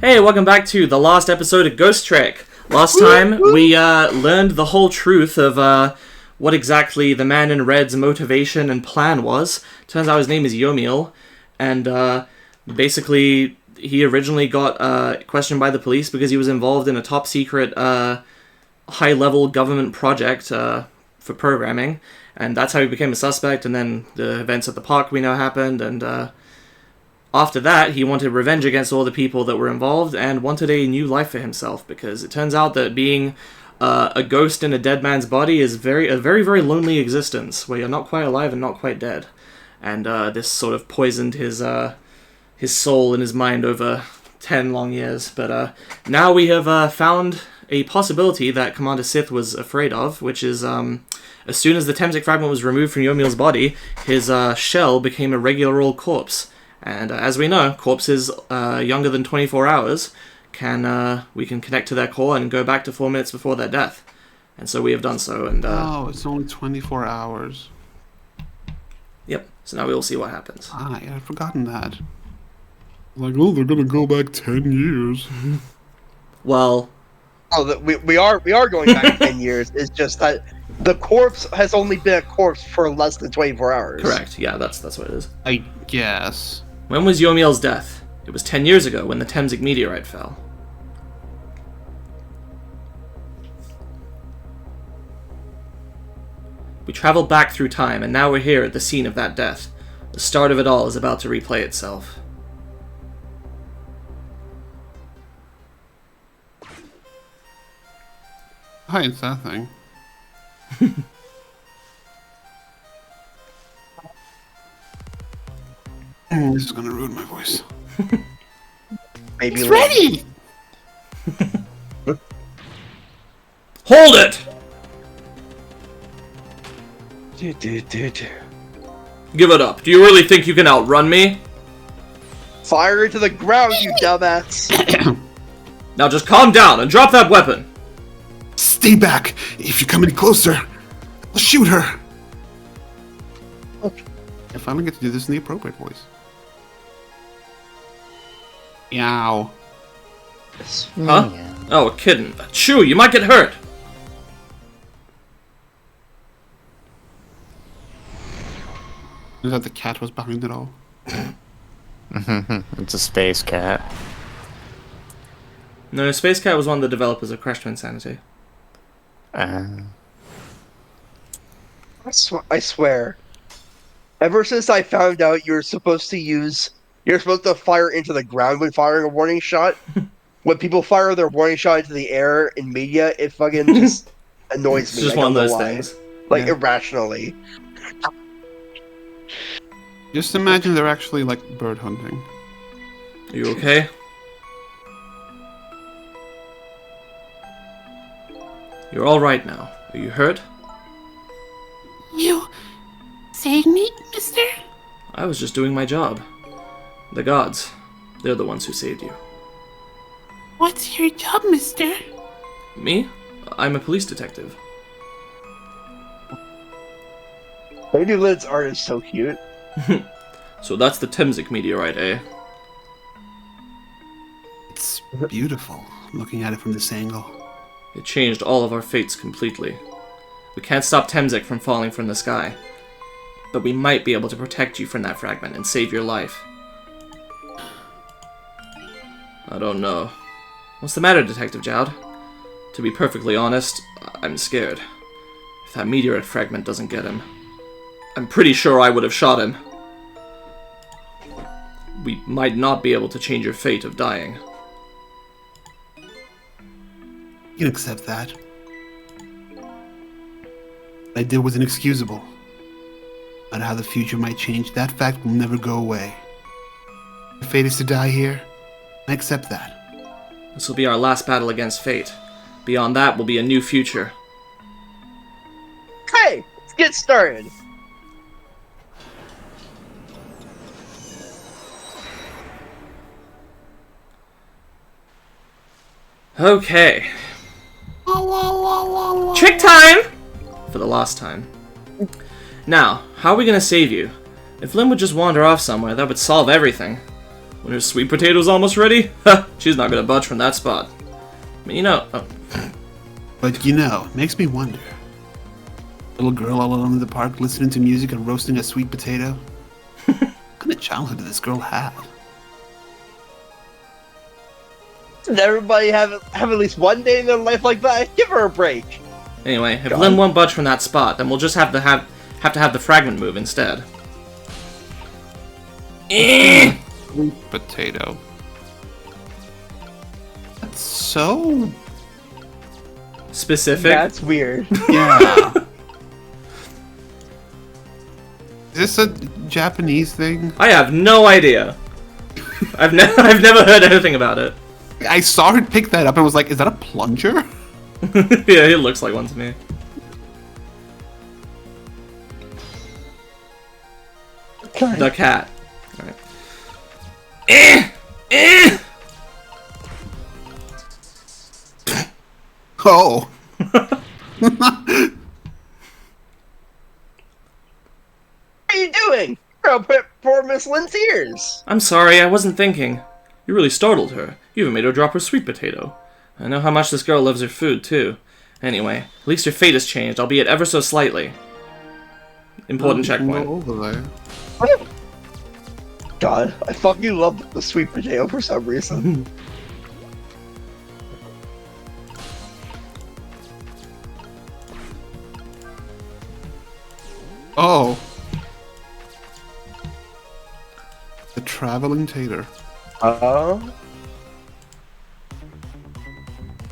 Hey, welcome back to the last episode of Ghost Trick. Last time, we learned the whole truth of what exactly the man in red's motivation and plan was. Turns out his name is Yomiel, and basically he originally got questioned by the police because he was involved in a top-secret, high-level government project for programming, and that's how he became a suspect, and then the events at the park we know happened, and after that, he wanted revenge against all the people that were involved and wanted a new life for himself, because it turns out that being a ghost in a dead man's body is a very, very lonely existence, where you're not quite alive and not quite dead. And this sort of poisoned his soul and his mind over 10 long years. But now we have found a possibility that Commander Sith was afraid of, which is as soon as the Temtic fragment was removed from Yomiel's body, his shell became a regular old corpse. And as we know, corpses younger than 24 hours, we can connect to their core and go back to 4 minutes before their death. And so we have done so. And oh, it's only 24 hours. Yep, so now we will see what happens. Ah, yeah, I'd forgotten that. Like, oh, they're gonna go back 10 years. Well... Oh, we are going back 10 years. It's just that the corpse has only been a corpse for less than 24 hours. Correct, yeah, that's what it is. I guess. When was Yomiel's death? It was 10 years ago when the Temtic meteorite fell. We traveled back through time, and now we're here at the scene of that death. The start of it all is about to replay itself. Hi, it's that thing. This is gonna ruin my voice. Maybe it's ready! Hold it! Give it up. Do you really think you can outrun me? Fire into the ground, you dumbass! Now just calm down and drop that weapon! Stay back! If you come any closer, I'll shoot her! I finally get to do this in the appropriate voice. Yow. Huh? Oh, a kitten. Shoo, you might get hurt! Is that the cat was behind it all? It's a space cat. No, Space Cat was one of the developers of Crash to Insanity. I swear. Ever since I found out you're supposed to fire into the ground when firing a warning shot, when people fire their warning shot into the air in media, it fucking just annoys It's me. just one of those things. Like, Yeah. irrationally. Just imagine they're actually, like, bird hunting. Are you okay? You're alright now. Are you hurt? You saved me, mister? I was just doing my job. The gods, they're the ones who saved you. What's your job, mister? Me? I'm a police detective. Lady Lid's art is so cute. So that's the Temtic meteorite, eh? It's beautiful, looking at it from this angle. It changed all of our fates completely. We can't stop Temtic from falling from the sky, but we might be able to protect you from that fragment and save your life. I don't know. What's the matter, Detective Jowd? To be perfectly honest, I'm scared. If that meteorite fragment doesn't get him, I'm pretty sure I would have shot him. We might not be able to change your fate of dying. You can accept that. What I did was inexcusable. No matter how the future might change, that fact will never go away. Your fate is to die here. I accept that. This will be our last battle against fate. Beyond that will be a new future. Hey, let's get started. Okay. Trick time! For the last time. Now, how are we gonna save you? If Lynn would just wander off somewhere, that would solve everything. When her sweet potato's almost ready, ha, she's not gonna budge from that spot. I mean, you know... Oh. But you know, it makes me wonder. Little girl all alone in the park listening to music and roasting a sweet potato? What kind of childhood did this girl have? Did everybody have at least one day in their life like that? Give her a break. Anyway, if Lynn won't budge from that spot, then we'll just have to have the fragment move instead. Sweet potato. That's so... Specific? That's weird. Yeah. Is this a Japanese thing? I have no idea. I've never heard anything about it. I saw her pick that up and was like, is that a plunger? Yeah, it looks like one to me. Okay. The cat. Alright. Oh. What are you doing? Girl, put poor Miss Lynn's ears. I'm sorry, I wasn't thinking. You really startled her. You even made her drop her sweet potato. I know how much this girl loves her food, too. Anyway, at least your fate has changed, albeit ever so slightly. Important checkpoint. Over there. God, I fucking love the sweet potato for some reason. Oh. The traveling tater.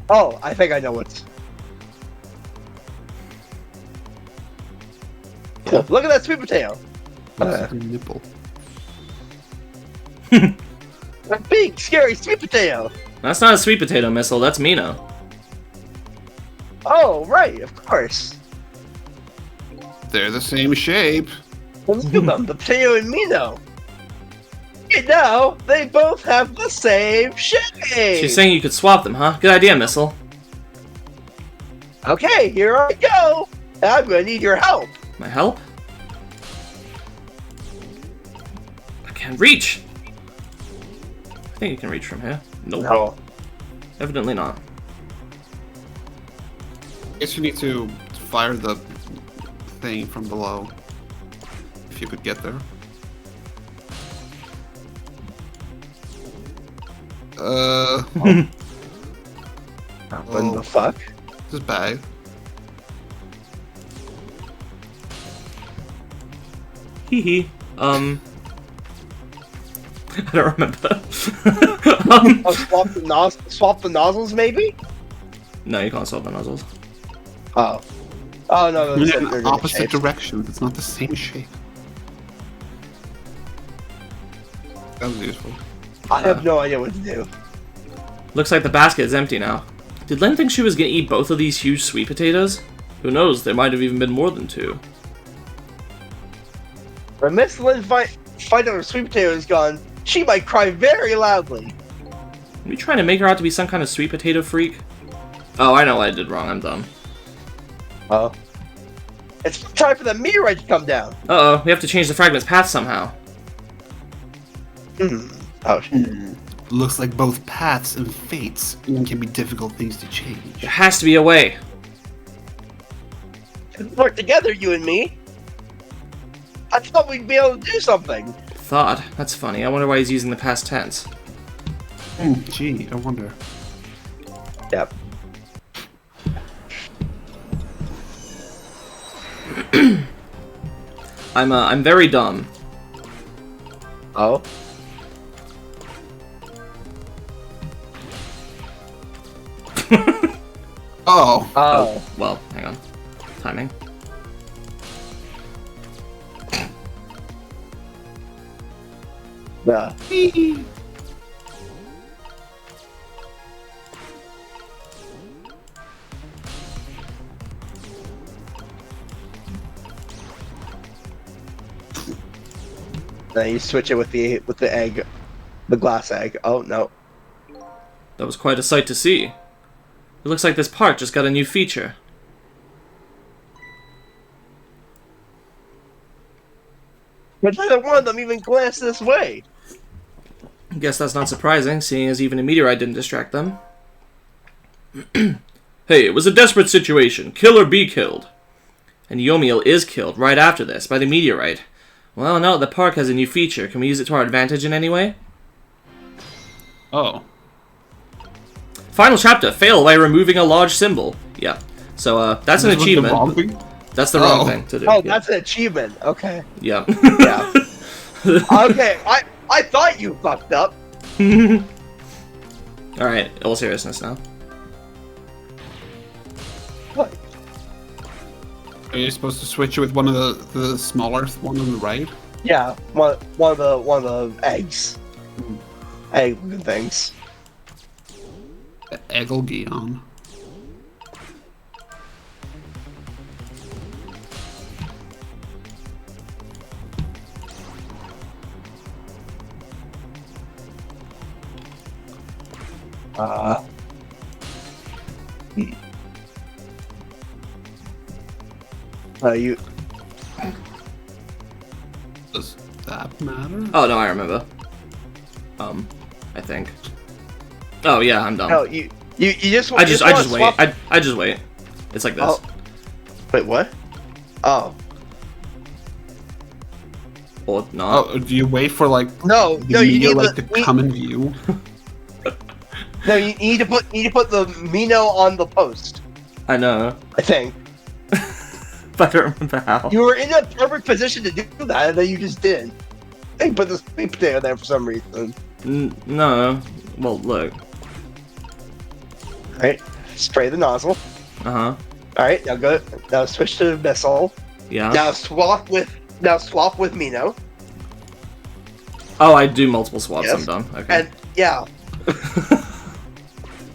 Oh, I think I know what's... Look at that sweet potato. That's a nipple. A big, scary sweet potato. That's not a sweet potato missile, that's Mino. Oh, right, of course. They're the same shape. Let's do them, the potato and Mino. And now, they both have the same shape. She's saying you could swap them, huh? Good idea, Missile. Okay, here I go. I'm gonna need your help. My help? I can't reach! I think you can reach from here. Nope. No. Evidently not. I guess you need to fire the thing from below. If you could get there. What the fuck? This is bad. Hee hee. I don't remember. Oh, swap the nozzles, maybe? No, you can't swap the nozzles. Oh. Oh, no, They're they're in different opposite shapes. directions. It's not the same shape. That was useful. I have no idea what to do. Looks like the basket is empty now. Did Len think she was gonna eat both of these huge sweet potatoes? Who knows, there might have even been more than two. When Miss Lynn find out her sweet potato is gone, she might cry very loudly. Are you trying to make her out to be some kind of sweet potato freak? Oh, I know what I did wrong, I'm dumb. Oh. It's time for the meteorite to come down. Uh-oh, we have to change the fragment's path somehow. Oh, shit. Looks like both paths and fates can be difficult things to change. There has to be a way. Work together, you and me. I thought we'd be able to do something. Thought? That's funny. I wonder why he's using the past tense. Gee, I wonder. Yep. I'm very dumb. Oh. Oh. Oh. Well, hang on. Timing. Yeah. Then you switch it with the egg, the glass egg. Oh no. That was quite a sight to see. It looks like this part just got a new feature. But neither one of them even glanced this way. I guess that's not surprising, seeing as even a meteorite didn't distract them. Hey, it was a desperate situation. Kill or be killed. And Yomiel is killed right after this by the meteorite. Well, now the park has a new feature. Can we use it to our advantage in any way? Oh. Final chapter. Fail by removing a large symbol. Yeah. So, that's an This was the achievement. wrong thing? That's the wrong thing to do. Oh, yeah. that's an achievement. Okay. Yeah. Yeah. Okay, I thought you fucked up. Alright, all seriousness now. What? Are you supposed to switch it with one of the smaller one on the right? Yeah, one of the eggs. Egg things. Egelgion. You. Does that matter? Oh, no, I remember. I think. Oh, yeah, I'm done. No, you just. I just wanna wait. swap- I just wait. It's like this. Oh. Wait, what? Oh. Or not. Oh, do you wait for like No, the no, you meteor, need like the, to come in view? No, you need to put the Mino on the post. I know. I think But I don't remember how. you were in a perfect position to do that, and then you just didn't. They put the sweet potato there for some reason. No. Well, look. All right, spray the nozzle. Uh-huh. All right, now go. Now switch to missile. Yeah. Now swap with Mino. Oh, I do multiple swaps. Yes. I'm done. Okay. And yeah,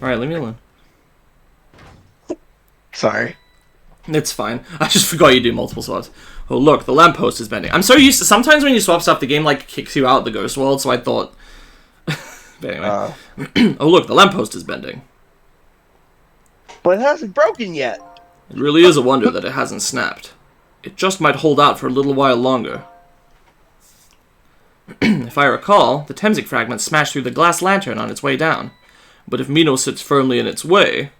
Alright, leave me alone. sorry. It's fine. I just forgot you do multiple swaps. Oh, look, the lamppost is bending. I'm so used to... Sometimes when you swap stuff, the game, like, kicks you out of the ghost world, so I thought... But anyway. Oh, look, the lamppost is bending. But it hasn't broken yet. It really is a wonder that it hasn't snapped. It just might hold out for a little while longer. If I recall, the Temsic fragment smashed through the glass lantern on its way down. But if Mino sits firmly in its way,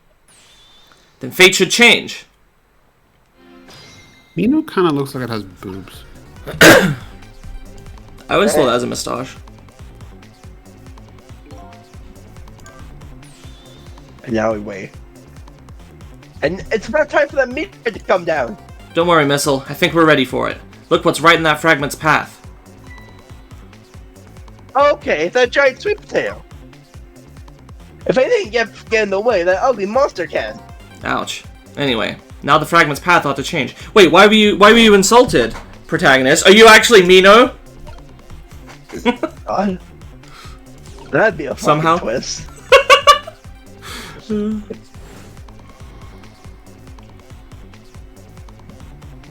then fate should change. Mino kind of looks like it has boobs. I always thought that was a moustache. And now we wait. And it's about time for that meteor to come down. Don't worry, Missile. I think we're ready for it. Look what's right in that fragment's path. Okay, it's that giant sweet potato. If anything get in the way, that ugly monster can. Ouch. Anyway, now the fragment's path ought to change. Wait, why were you insulted, protagonist? Are you actually Mino? God. That'd be a fucking Somehow? twist.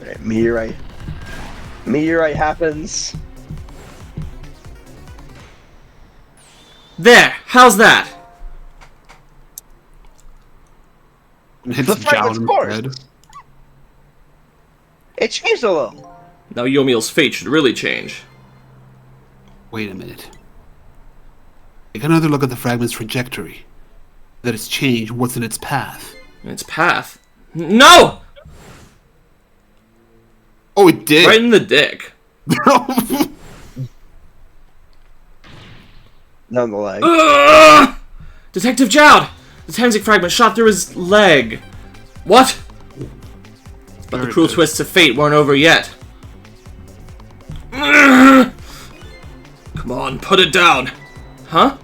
Alright, meteorite. Meteorite happens. There! How's that? And hits The Jowl fragment's in course. the head. It changed a little. Now Yomiel's fate should really change. Wait a minute. Take another look at the fragment's trajectory. That it's changed what's in its path. Its path? No! Oh, it did! Right in the dick. Nonetheless. Ugh! Detective Jowd! The Temsic fragment shot through his leg. What? But the cruel twists of fate weren't over yet. Ugh! Come on, put it down. Huh?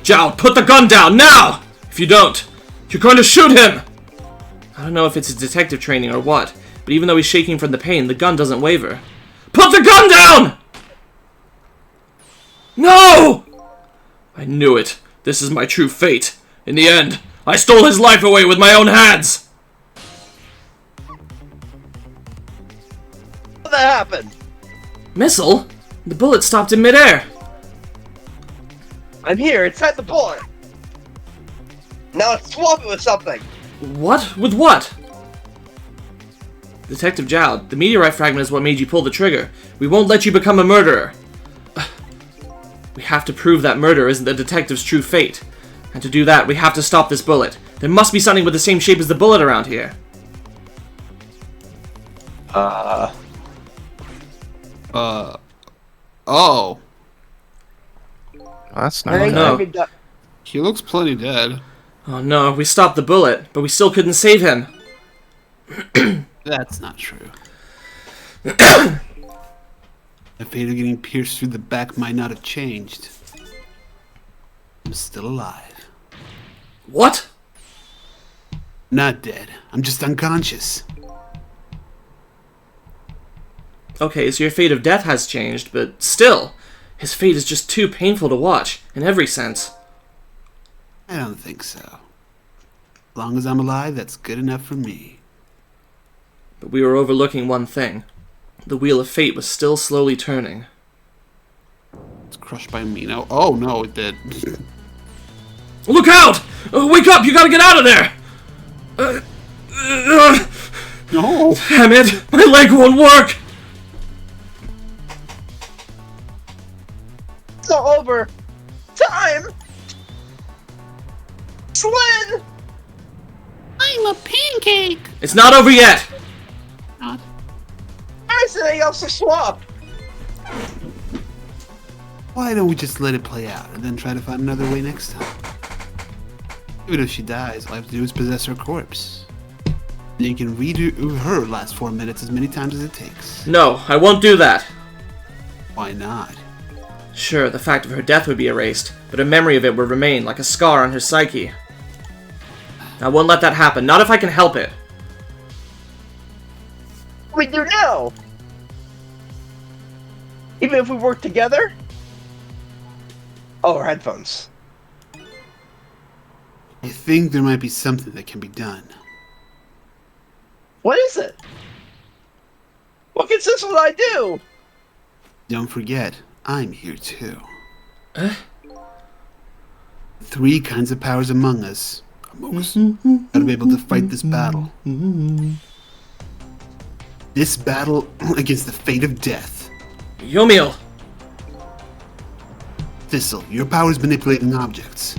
Jowd, put the gun down, now! If you don't, you're going to shoot him! I don't know if it's his detective training or what, but even though he's shaking from the pain, the gun doesn't waver. Put the gun down! No! I knew it. This is my true fate. In the end, I stole his life away with my own hands! What happened? Missile? The bullet stopped in midair. I'm here, inside the bullet. Now let's swap it with something. What? With what? Detective Jowd, the meteorite fragment is what made you pull the trigger. We won't let you become a murderer. We have to prove that murder isn't the detective's true fate. And to do that, we have to stop this bullet. There must be something with the same shape as the bullet around here. Oh. That's not I no. think that- He looks plenty dead. Oh no, we stopped the bullet, but we still couldn't save him. That's not true. The fate of getting pierced through the back might not have changed. I'm still alive. What? Not dead. I'm just unconscious. Okay, so your fate of death has changed, but still, his fate is just too painful to watch, in every sense. I don't think so. As long as I'm alive, that's good enough for me. But we were overlooking one thing. The wheel of fate was still slowly turning. It's crushed by me now. Oh no, it did. Look out! Wake up! You gotta get out of there! No! Damn it! My leg won't work! It's all over. Time. Slin. I'm a pancake. It's not over yet! Not. There's anything else to swap. Why don't we just let it play out and then try to find another way next time? Even if she dies, all I have to do is possess her corpse. Then you can redo her last 4 minutes as many times as it takes. No, I won't do that. Why not? Sure, the fact of her death would be erased, but a memory of it would remain like a scar on her psyche. I won't let that happen, not if I can help it. What do we do now? Even if we work together? Oh, our headphones. I think there might be something that can be done. What is it? What consists of what I do? Don't forget, I'm here too. Eh? 3 kinds of powers among us. Gotta be able to fight this battle. This battle against the fate of death. Yomiel! Thistle, your power is manipulating objects.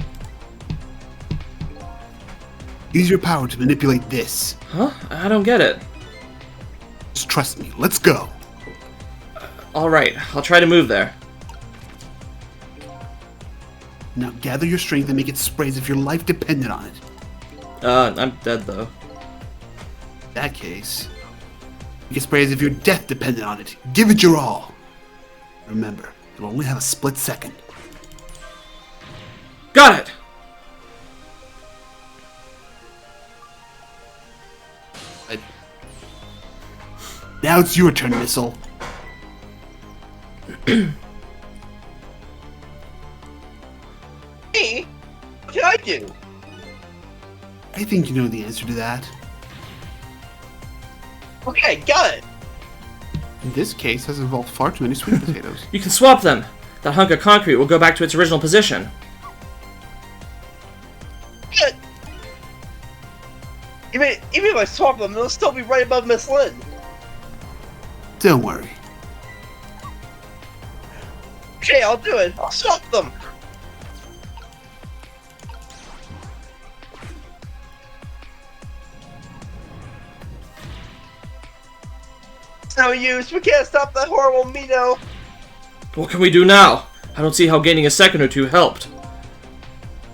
Use your power to manipulate this. Huh? I don't get it. Just trust me. Let's go. Alright, I'll try to move there. Now gather your strength and make it spray as if your life depended on it. I'm dead though. In that case, make it spray as if your death depended on it. Give it your all. Remember, you'll only have a split second. Got it! Now it's your turn, Missile. Me? What can I do? I think you know the answer to that. Okay, got it. In this case, has involved far too many sweet potatoes. You can swap them. That hunk of concrete will go back to its original position. Good. Even if I swap them, they'll still be right above Miss Lynn. Don't worry. Okay, I'll do it. I'll swap them. It's no use. We can't stop that horrible Mino. What can we do now? I don't see how gaining a second or two helped.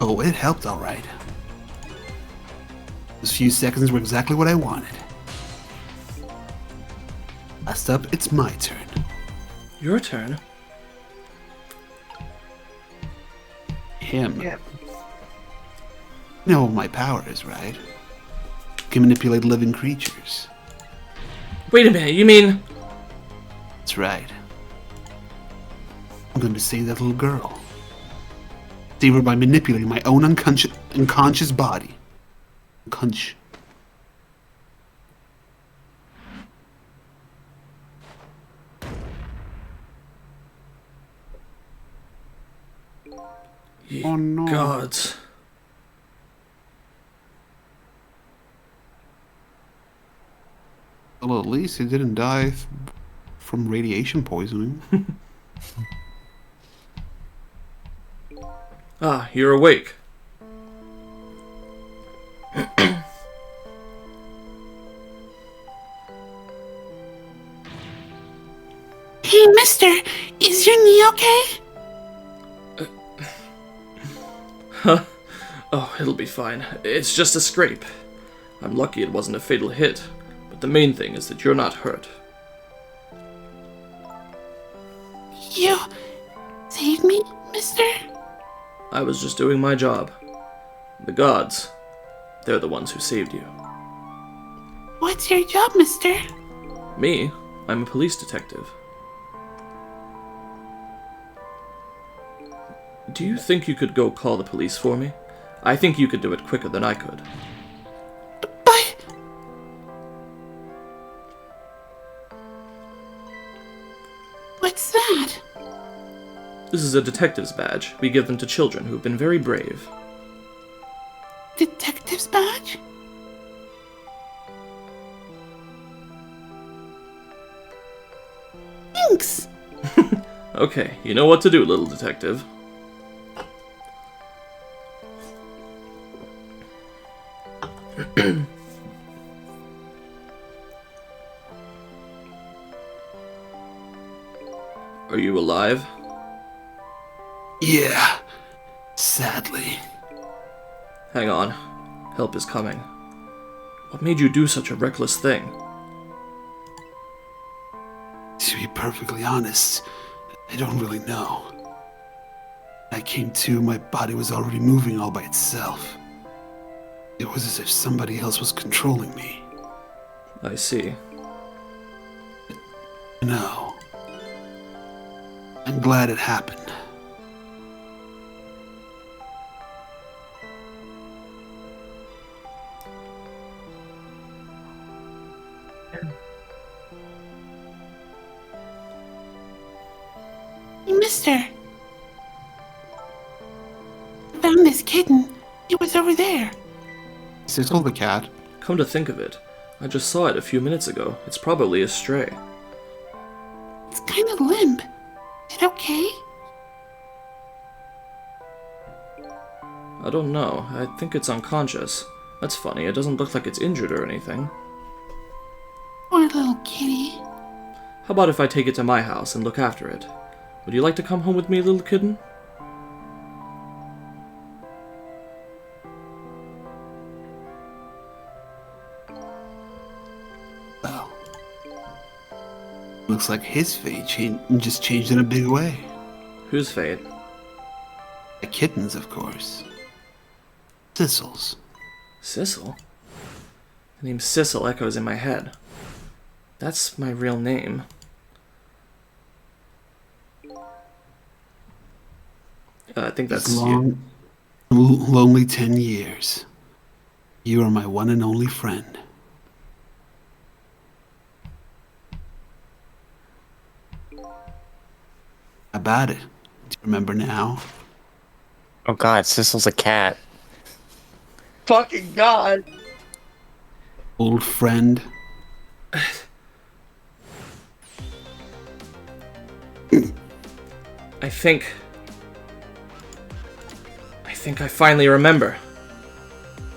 Oh, it helped all right. Those few seconds were exactly what I wanted. Last up, it's my turn. Your turn. Him. Yeah. You know what my power is, right? Can manipulate living creatures. Wait a minute, you mean... That's right. I'm going to save that little girl. Save her by manipulating my own unconscious body. Unconscious. Oh no. Gods. Well, at least he didn't die from radiation poisoning. Ah, you're awake. Hey, mister, is your knee okay? Oh, it'll be fine. It's just a scrape. I'm lucky it wasn't a fatal hit, but the main thing is that you're not hurt. You saved me, mister? I was just doing my job. The gods, they're the ones who saved you. What's your job, mister? Me? I'm a police detective. Do you think you could go call the police for me? I think you could do it quicker than I could. But... What's that? This is a detective's badge. We give them to children who've been very brave. Detective's badge? Thanks! Okay, you know what to do, little detective. Are you alive? Yeah. Sadly. Hang on. Help is coming. What made you do such a reckless thing? To be perfectly honest, I don't really know. When I came to, my body was already moving all by itself. It was as if somebody else was controlling me. I see. No. I'm glad it happened. Hey, mister. I found this kitten. It was over there. Sizzle the cat. Come to think of it, I just saw it a few minutes ago. It's probably a stray. It's kind of limp. Is it okay? I don't know. I think it's unconscious. That's funny. It doesn't look like it's injured or anything. Poor little kitty. How about if I take it to my house and look after it? Would you like to come home with me, little kitten? Well, looks like his fate just changed in a big way. Whose fate? The kitten's, of course. Sissels. Sissel? The name Sissel echoes in my head. That's my real name. I think that's These you. long, lonely 10 years. You are my one and only friend. About it. Do you remember now? Oh god, Sissel's a cat. Fucking God. Old friend. I think I finally remember.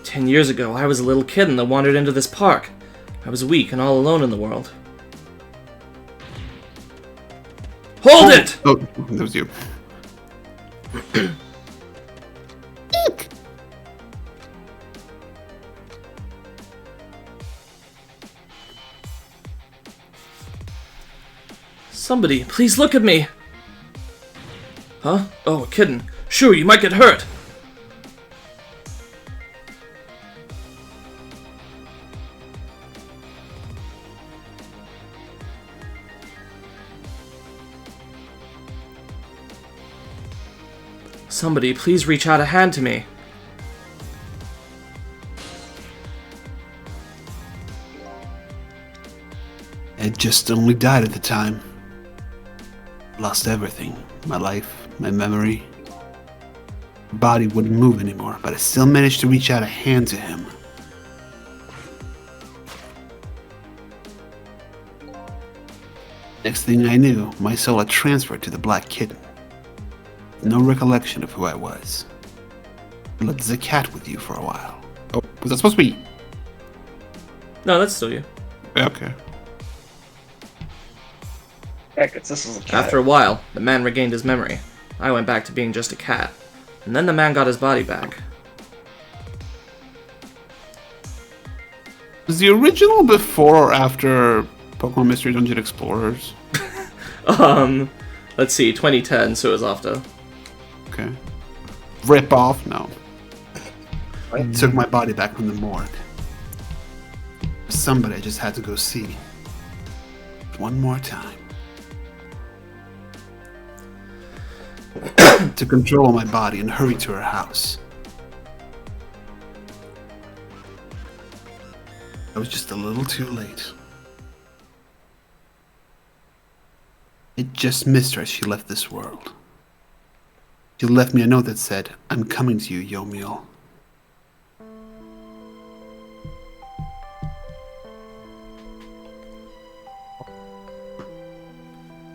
10 years ago, I was a little kitten that wandered into this park. I was weak and all alone in the world. Hold it! Oh, that was you. Ink! Somebody, please look at me! Huh? Oh, a kitten. Shoo, you might get hurt! Somebody, please reach out a hand to me. Ed just only died at the time. Lost everything. My life, my memory. My body wouldn't move anymore, but I still managed to reach out a hand to him. Next thing I knew, my soul had transferred to the black kitten. No recollection of who I was. Let the cat with you for a while. Oh, was that supposed to be? No, that's still you. Okay. Heck, this is a cat. After a while, the man regained his memory. I went back to being just a cat. And then the man got his body back. Was the original before or after Pokemon Mystery Dungeon Explorers? Let's see, 2010, so it was after. Okay. Rip off? No. I took my body back from the morgue. Somebody I just had to go see. One more time. To control my body and hurry to her house. I was just a little too late. It just missed her as she left this world. She left me a note that said, "I'm coming to you, Yomiel."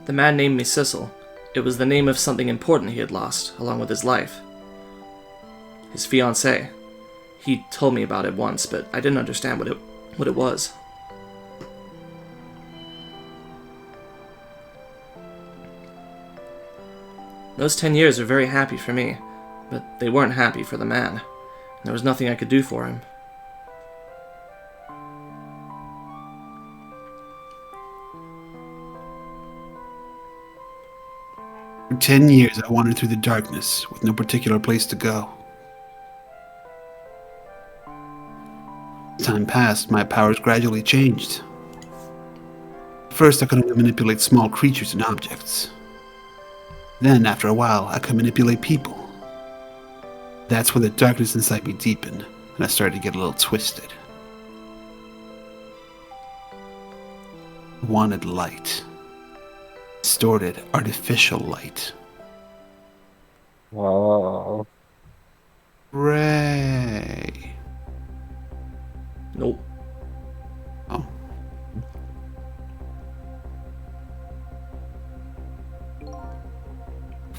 The man named me Sissel. It was the name of something important he had lost, along with his life. His fiancée. He told me about it once, but I didn't understand what it was. Those 10 years were very happy for me, but they weren't happy for the man. And there was nothing I could do for him. For 10 years I wandered through the darkness with no particular place to go. As time passed, my powers gradually changed. First, I could only manipulate small creatures and objects. Then, after a while, I could manipulate people. That's where the darkness inside me deepened, and I started to get a little twisted. I wanted light. Distorted, artificial light. Whoa. Ray. Nope. Oh.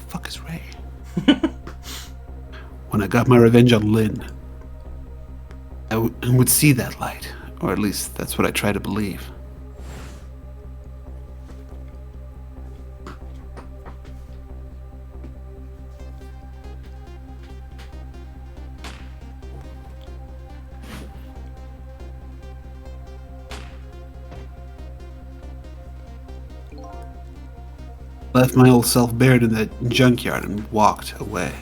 Fuck is Ray? When I got my revenge on Lynn, I would see that light, or at least that's what I try to believe. Left my old self buried in that junkyard and walked away.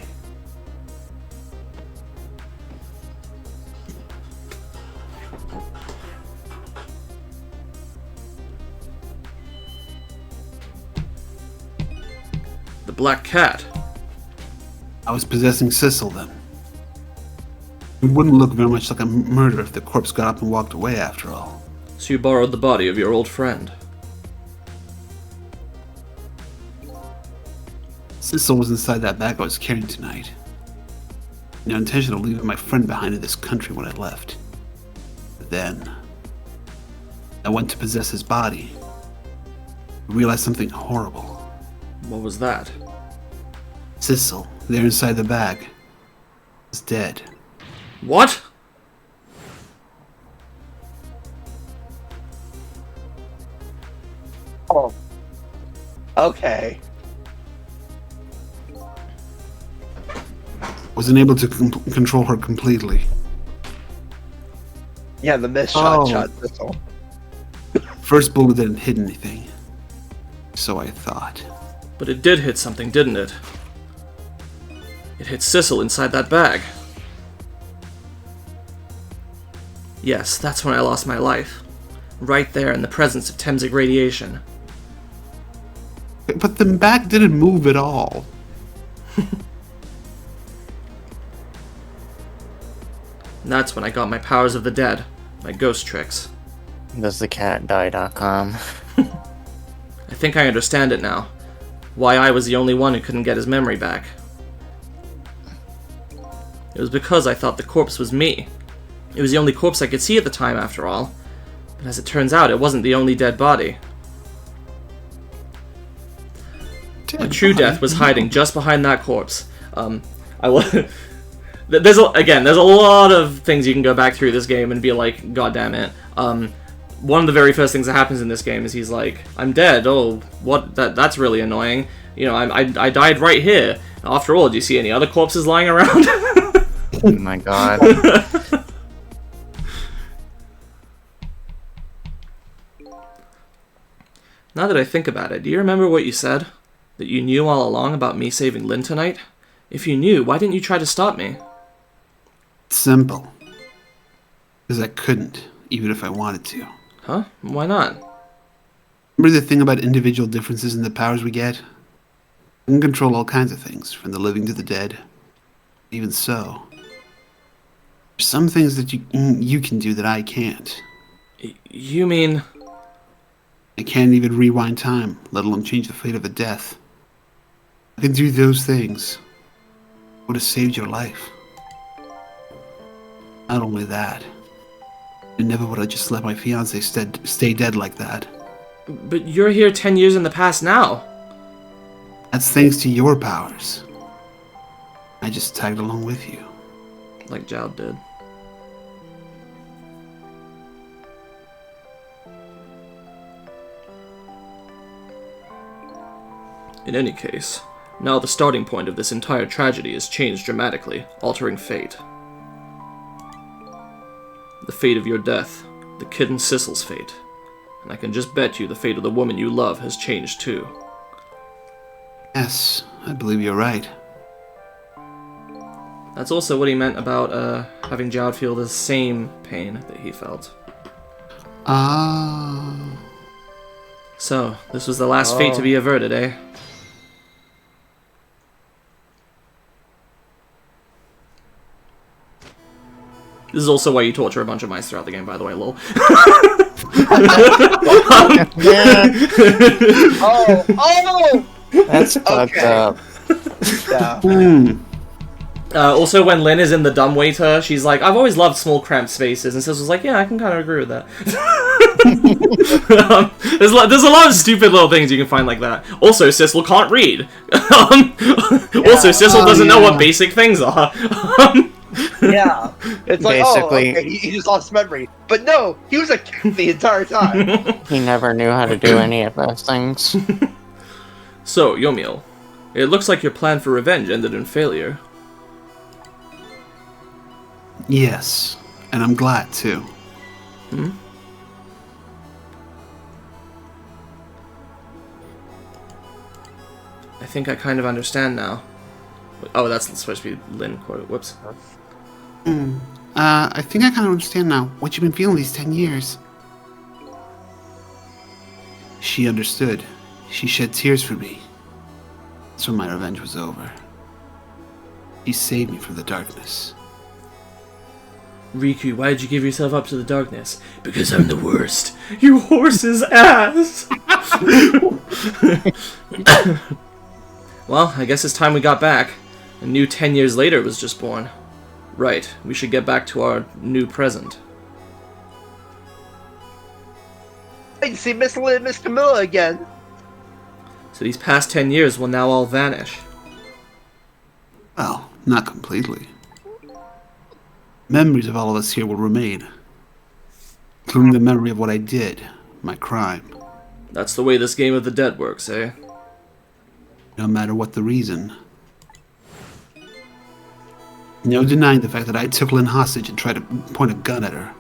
The Black Cat. I was possessing Sissel then. It wouldn't look very much like a murder if the corpse got up and walked away after all. So you borrowed the body of your old friend. Sissel was inside that bag I was carrying tonight. No intention of leaving my friend behind in this country when I left. But then, I went to possess his body. I realized something horrible. What was that? Sissel, there inside the bag, is dead. What? Oh. Okay. Wasn't able to control her completely. Yeah, the mist shot Oh. shot Thistle. First bullet didn't hit anything. So I thought. But it did hit something, didn't it? It hit Sissel inside that bag. Yes, that's when I lost my life. Right there in the presence of Temsic radiation. But the bag didn't move at all. And that's when I got my powers of the dead, my ghost tricks. DoesTheCatDie.com. I think I understand it now. Why I was the only one who couldn't get his memory back. It was because I thought the corpse was me. It was the only corpse I could see at the time, after all. But as it turns out, it wasn't the only dead body. My true death was hiding just behind that corpse. there's a lot of things you can go back through this game and be like, God damn it. One of the very first things that happens in this game is he's like, I'm dead. Oh, what? That's really annoying. You know, I died right here. After all, do you see any other corpses lying around? Oh my god. Now that I think about it, do you remember what you said? That you knew all along about me saving Lynn tonight? If you knew, why didn't you try to stop me? Simple. Because I couldn't, even if I wanted to. Huh? Why not? Remember the thing about individual differences in the powers we get? We can control all kinds of things, from the living to the dead. Even so, there's some things that you can do that I can't. You mean... I can't even rewind time, let alone change the fate of a death. I can do those things. Would have saved your life. Not only that, I never would have just let my fiancé stay dead like that. But you're here 10 years in the past now. That's thanks to your powers. I just tagged along with you. Like Jowd did. In any case, now the starting point of this entire tragedy has changed dramatically, altering fate. The fate of your death, the kid and Sissel's fate, and I can just bet you the fate of the woman you love has changed too. Yes, I believe you're right. That's also what he meant about having Jowd feel the same pain that he felt. Ah. So, this was the last fate to be averted, eh? This is also why you torture a bunch of mice throughout the game, by the way, lol. Oh! That's fucked up. Yeah. Also, when Lynn is in the dumbwaiter, she's like, I've always loved small cramped spaces, and Sis was like, yeah, I can kind of agree with that. There's a lot of stupid little things you can find like that. Also, Sissel can't read. Also, Sissel doesn't know what basic things are. Yeah. It's like, Basically- okay, he just lost memory. But no, he was a kid the entire time. He never knew how to do any of those things. So, Yomiel, it looks like your plan for revenge ended in failure. Yes, and I'm glad too. I think I kind of understand now. Oh, that's supposed to be Lynn quote. Whoops. I think I kind of understand now what you've been feeling these 10 years. She understood. She shed tears for me. That's when my revenge was over. She saved me from the darkness. Riku, why did you give yourself up to the darkness? Because I'm the worst. You horse's ass! Well, I guess it's time we got back. A new 10 years later was just born. Right, we should get back to our new present. I can see Miss Lynn and Miss Camilla again. So these past 10 years will now all vanish. Well, not completely. Memories of all of us here will remain. Including the memory of what I did, my crime. That's the way this game of the dead works, eh? No matter what the reason. No denying the fact that I took Lynn hostage and tried to point a gun at her.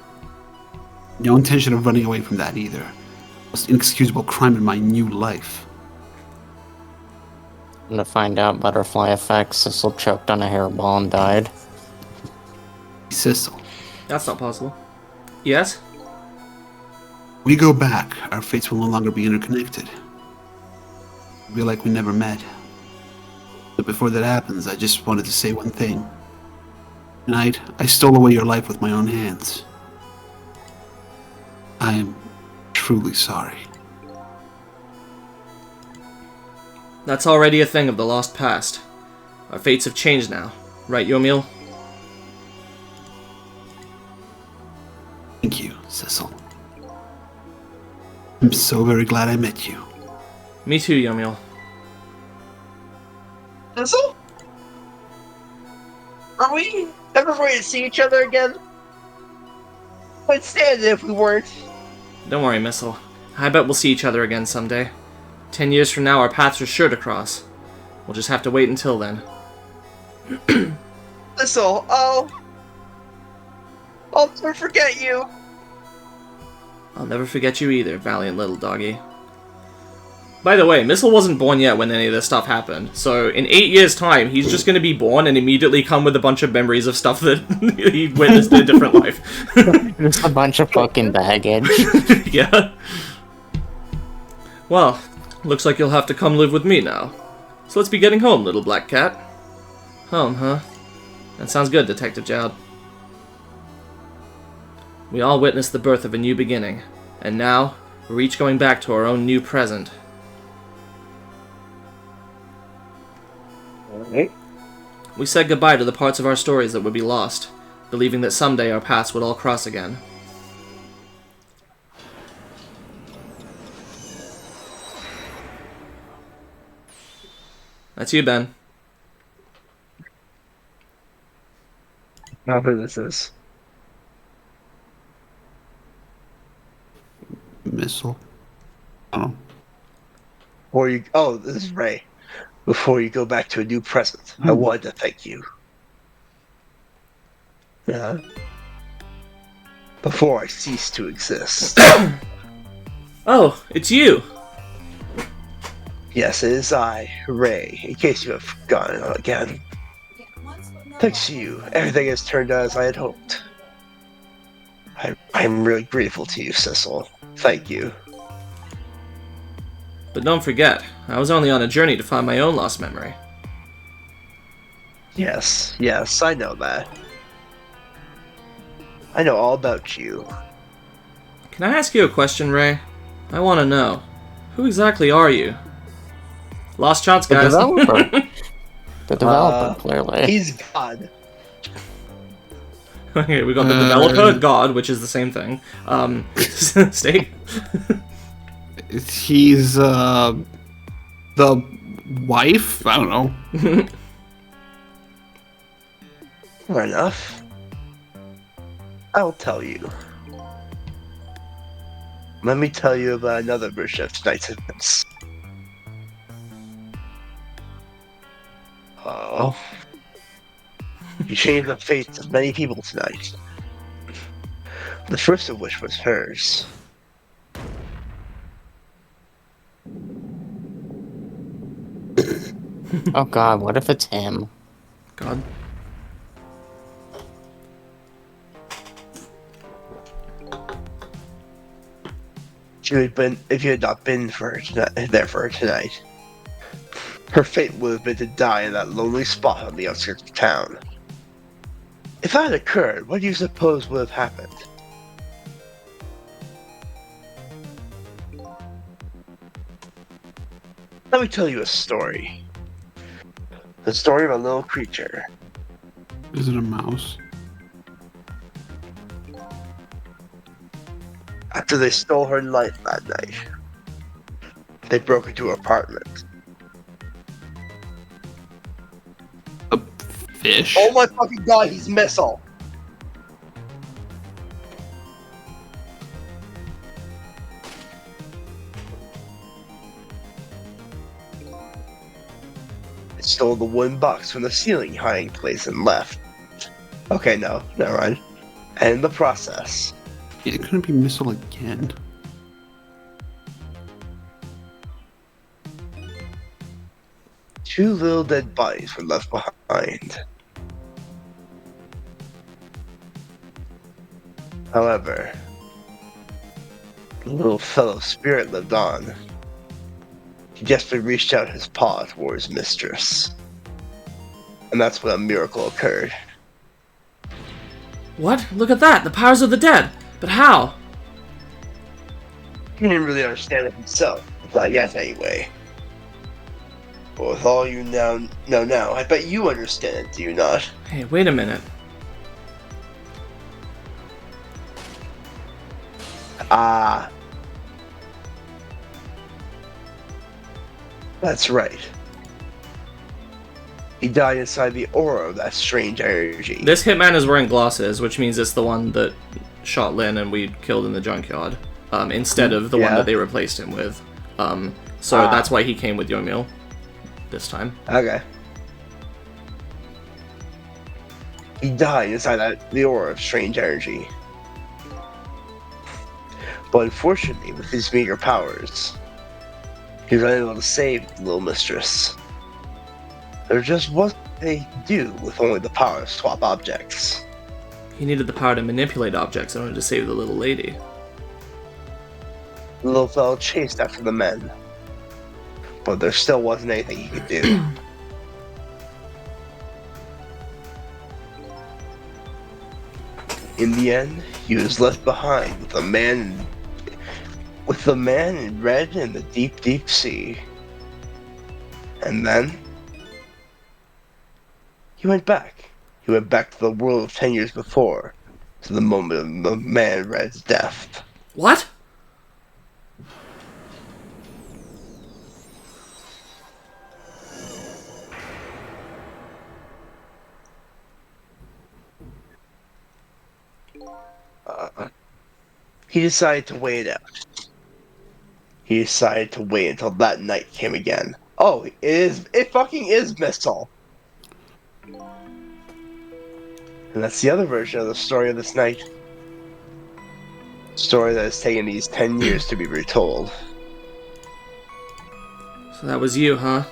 No intention of running away from that either. Most inexcusable crime in my new life. And to find out butterfly effect, Sissel choked on a hairball and died. Sissel. That's not possible. Yes? We go back, our fates will no longer be interconnected. It'll be like we never met. But before that happens, I just wanted to say one thing. Tonight, I stole away your life with my own hands. I am truly sorry. That's already a thing of the lost past. Our fates have changed now. Right, Yomiel? Thank you, Sissel. I'm so very glad I met you. Me too, Yomiel. Sissel? Are we Ever going to see each other again? I'd stand it if we weren't. Don't worry, Missile. I bet we'll see each other again someday. 10 years from now, our paths are sure to cross. We'll just have to wait until then. Missile, I'll never forget you. I'll never forget you either, valiant little doggy. By the way, Missile wasn't born yet when any of this stuff happened, so in 8 years' time, he's just gonna be born and immediately come with a bunch of memories of stuff that he witnessed in a different life. Just a bunch of fucking baggage. Yeah. Well, looks like you'll have to come live with me now. So let's be getting home, little black cat. Home, huh? That sounds good, Detective Jowd. We all witnessed the birth of a new beginning, and now, we're each going back to our own new present. Alright. We said goodbye to the parts of our stories that would be lost, believing that someday our paths would all cross again. That's you, Ben. Not who this is. Missile. Oh. This is Ray. Before you go back to a new present, I wanted to thank you. Yeah. Before I cease to exist. Oh, it's you! Yes, it is I, Ray, in case you have forgotten again. Thanks to you, everything has turned out as I had hoped. I'm really grateful to you, Cecil. Thank you. But don't forget, I was only on a journey to find my own lost memory. Yes, I know that. I know all about you. Can I ask you a question, Ray? I want to know. Who exactly are you? Lost shots, The guys. developer. The developer, clearly. He's God. Okay, we got the developer, God, which is the same thing. Steak? He's the wife. I don't know. Fair enough. I'll tell you. Let me tell you about another version of tonight's events. Oh. You changed the fates of many people tonight. The first of which was hers. Oh god, what if it's him? God. If you had not been there for her tonight, her fate would have been to die in that lonely spot on the outskirts of town. If that had occurred, what do you suppose would have happened? Let me tell you a story. The story of a little creature. Is it a mouse? After they stole her life that night, they broke into her apartment. A fish? Oh my fucking god, he's Missile! They stole the wooden box from the ceiling hiding place and left. Okay, no, never mind. And in the process, It couldn't be Missile again. two little dead bodies were left behind. However, the little fellow spirit lived on. He desperately reached out his paw toward his mistress. And that's when a miracle occurred. What? Look at that! The powers of the dead! But how? He didn't really understand it himself. Not yet, anyway. But with all you know now, I bet you understand it, do you not? Hey, wait a minute. Ah. That's right. He died inside the aura of that strange energy. This hitman is wearing glasses, which means it's the one that shot Lin and we killed in the junkyard, instead of the one that they replaced him with. So that's why he came with Yomiel this time. Okay. He died inside the aura of strange energy. But unfortunately, with his meager powers, he was unable to save the little mistress. There just wasn't anything to do with only the power to swap objects. He needed the power to manipulate objects in order to save the little lady. The little fellow chased after the men, but there still wasn't anything he could do. In the end, he was left behind with the man in red in the deep, deep sea. And then he went back. He went back to the world of 10 years before, to the moment of the man in red's death. What? He decided to wait it out. He decided to wait until that night came again. Oh, it fucking is Missile. And that's the other version of the story of this night. Story that has taken these 10 years to be retold. So that was you, huh?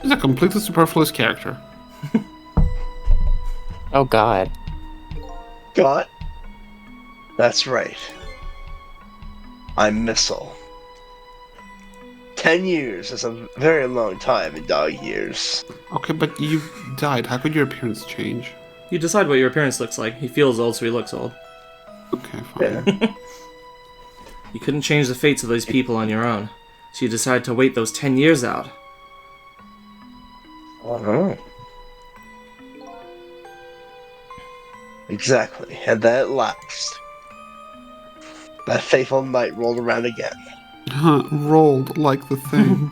He's a completely superfluous character. Oh god. Got? That's right. I'm Missile. 10 years is a very long time in dog years. Okay, but you died. How could your appearance change? You decide what your appearance looks like. He feels old, so he looks old. Okay, fine. Yeah. You couldn't change the fates of those people on your own, so you decided to wait those 10 years out. Oh. Exactly, and then at last, that fateful night rolled around again. Rolled like the thing.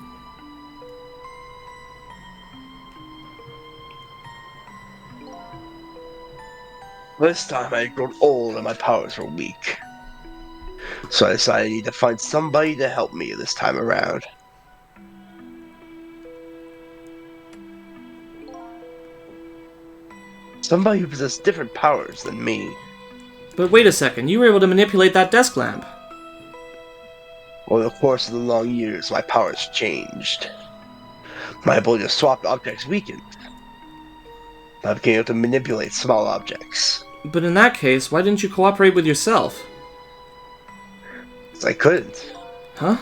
This time I had grown old and my powers were weak. So I decided I need to find somebody to help me this time around. Somebody who possessed different powers than me. But wait a second, you were able to manipulate that desk lamp. Over the course of the long years, my powers changed. My ability to swap objects weakened. I became able to manipulate small objects. But in that case, why didn't you cooperate with yourself? I couldn't. Huh?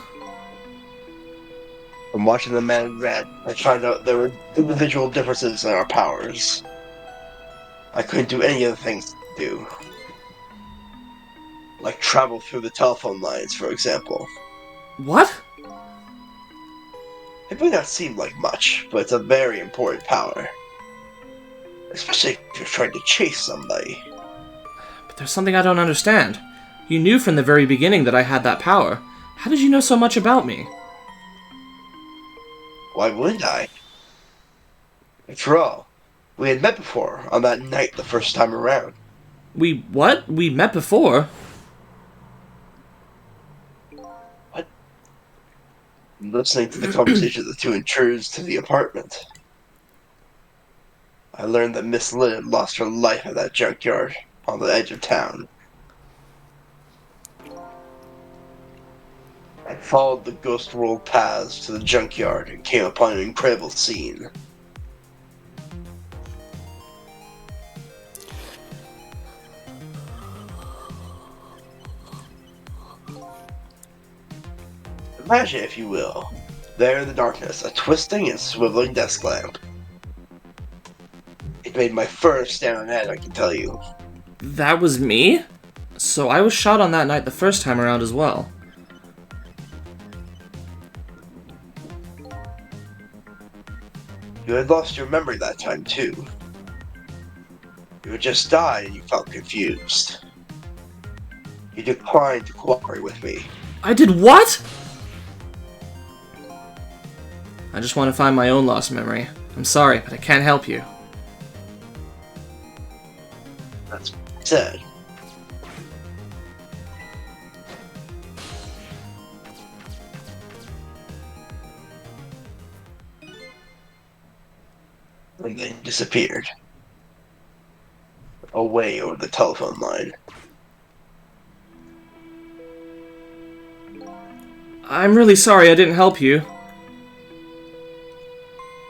From watching the man in red, I found out there were individual differences in our powers. I couldn't do any of the things to do. Like travel through the telephone lines, for example. What? It may not seem like much, but it's a very important power. Especially if you're trying to chase somebody. But there's something I don't understand. You knew from the very beginning that I had that power. How did you know so much about me? Why wouldn't I? After all, we had met before on that night the first time around. What? We met before? What? Listening to the conversation of the two intruders to the apartment, I learned that Miss Lynn lost her life at that junkyard on the edge of town. I followed the ghost world paths to the junkyard and came upon an incredible scene. Imagine, if you will, there in the darkness, a twisting and swiveling desk lamp. It made my fur stand on end, I can tell you. That was me? So I was shot on that night the first time around as well. You had lost your memory that time, too. You had just died and you felt confused. You declined to cooperate with me. I did what? I just want to find my own lost memory. I'm sorry, but I can't help you. That's what he said. And then disappeared. Away over the telephone line. I'm really sorry I didn't help you.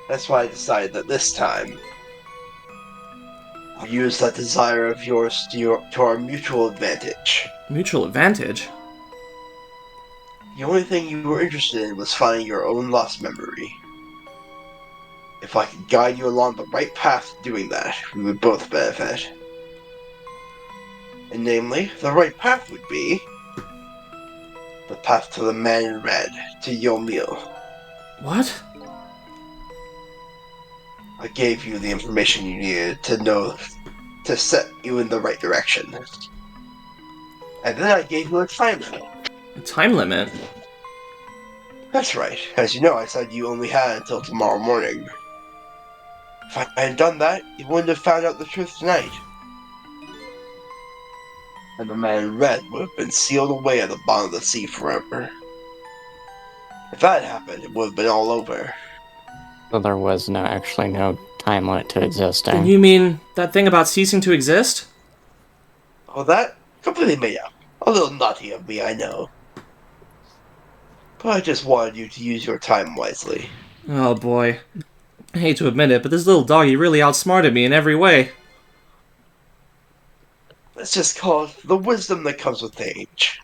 That's why I decided that this time, I'll use that desire of yours to our mutual advantage. Mutual advantage? The only thing you were interested in was finding your own lost memory. If I could guide you along the right path to doing that, we would both benefit. And namely, the right path would be the path to the man in red, to Yomiel. What? I gave you the information you needed to know to set you in the right direction. And then I gave you a time limit. A time limit? That's right. As you know, I said you only had until tomorrow morning. If I hadn't done that, you wouldn't have found out the truth tonight. And the man in red would have been sealed away at the bottom of the sea forever. If that happened, it would have been all over. So there was actually no time limit to existing. Then you mean that thing about ceasing to exist? Oh, that? Completely made up. A little naughty of me, I know. But I just wanted you to use your time wisely. Oh boy. I hate to admit it, but this little doggy really outsmarted me in every way. Let's just call it the wisdom that comes with age.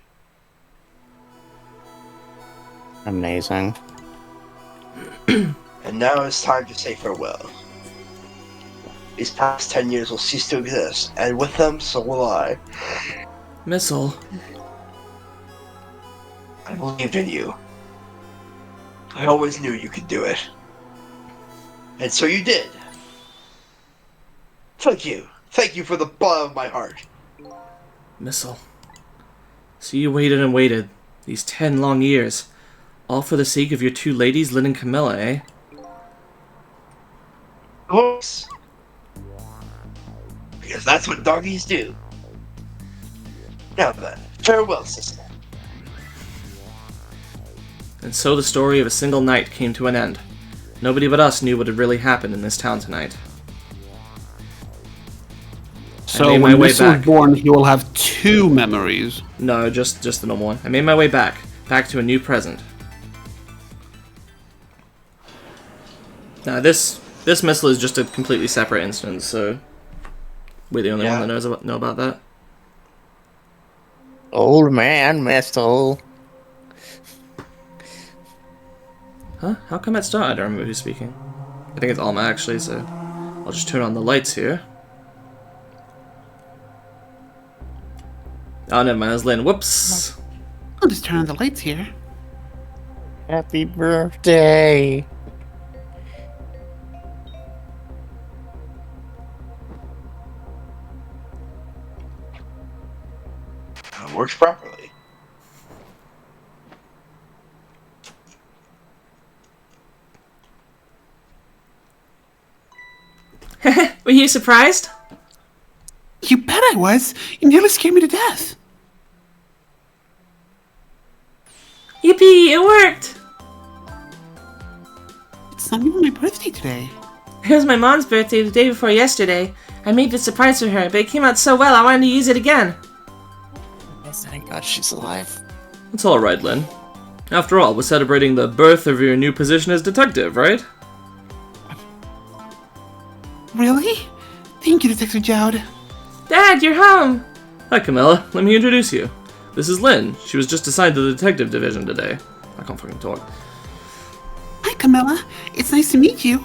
Amazing. And now it's time to say farewell. These past 10 years will cease to exist, and with them, so will I. Missile. I believed in you. I always knew you could do it. And so you did. Thank you. Thank you for the bottom of my heart. Missile. So you waited and waited, these 10 long years, all for the sake of your two ladies, Lynn and Camilla, eh? Of course. Because that's what doggies do. Now then, farewell, sister. And so the story of a single night came to an end. Nobody but us knew what had really happened in this town tonight. So made my when way Missile is back. born, he will have two memories. No, just the normal one. I made my way back to a new present. Now this missile is just a completely separate instance, so we're the only one that know about that. Old man Missile. Huh? How come it started? I don't remember who's speaking. I think it's Alma actually, so I'll just turn on the lights here. Oh, never mind, it's Lynn. Whoops! I'll just turn on the lights here. Happy birthday. It works properly. Were you surprised? You bet I was. You nearly scared me to death. Yippee! It worked! It's not even my birthday today. It was my mom's birthday the day before yesterday. I made this surprise for her, but it came out so well I wanted to use it again. Thank God she's alive. It's alright, Lynn. After all, we're celebrating the birth of your new position as detective, right? Really? Thank you, Detective Jowd. Dad, you're home! Hi, Camilla. Let me introduce you. This is Lynn. She was just assigned to the detective division today. I can't fucking talk. Hi, Camilla. It's nice to meet you.